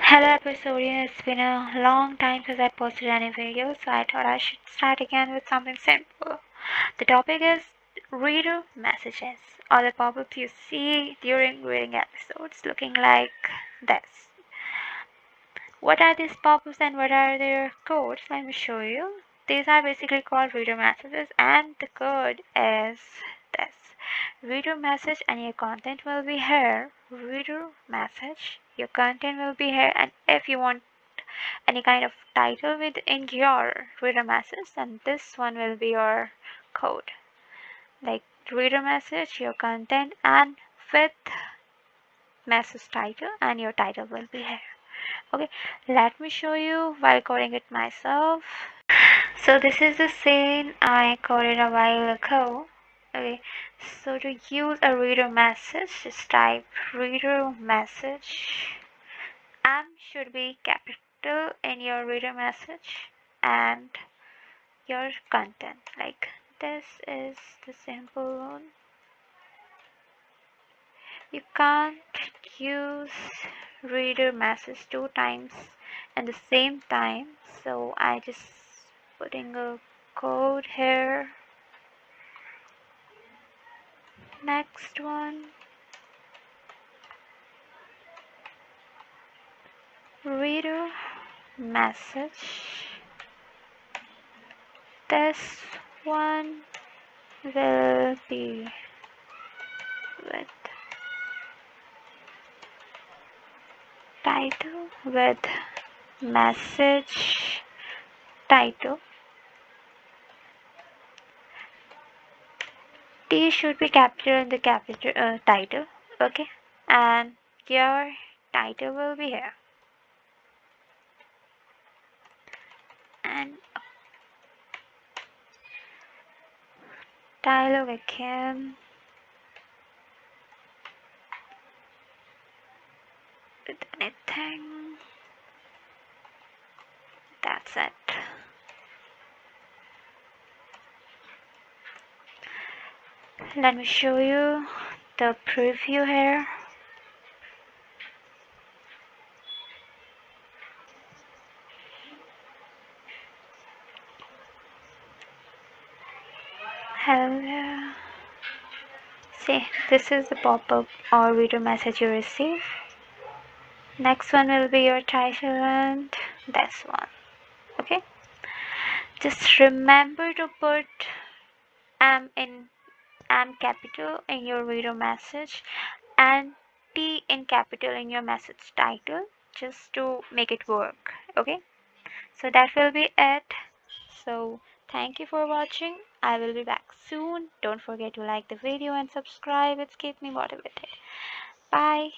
Hello episodian, it's been a long time since I posted any video, so I thought I should start again with something simple. The topic is reader messages, or the pop-ups you see during reading episodes looking like this. What are these pop-ups and what are their codes? Let me show you. These are basically called reader messages and the code is this. Reader message and your content will be here. Reader message, your content will be here, and if you want any kind of title within your reader message, then this one will be your code. Like reader message, your content, and with message title, and your title will be here. Okay, let me show you while coding it myself. So this is the scene I coded a while ago. Okay, so to use a reader message, just type reader message. M should be capital in your reader message and your content. Like this is the simple one. You can't use reader message two times at the same time, so I just putting a code here. Next one, reader message. This one will be with title, with message title. T should be capital in the capital title. Okay, and your title will be here. And dialogue again with anything. That's it. Let me show you the preview here. Hello. See, this is the pop-up or reader message you receive. Next one will be your title and this one. Okay. Just remember to put M capital in your reader message and T in capital in your message title, just to make it work. Okay, so that will be it. So thank you for watching. I will be back soon. Don't forget to like the video and subscribe. It's keep me motivated. Bye.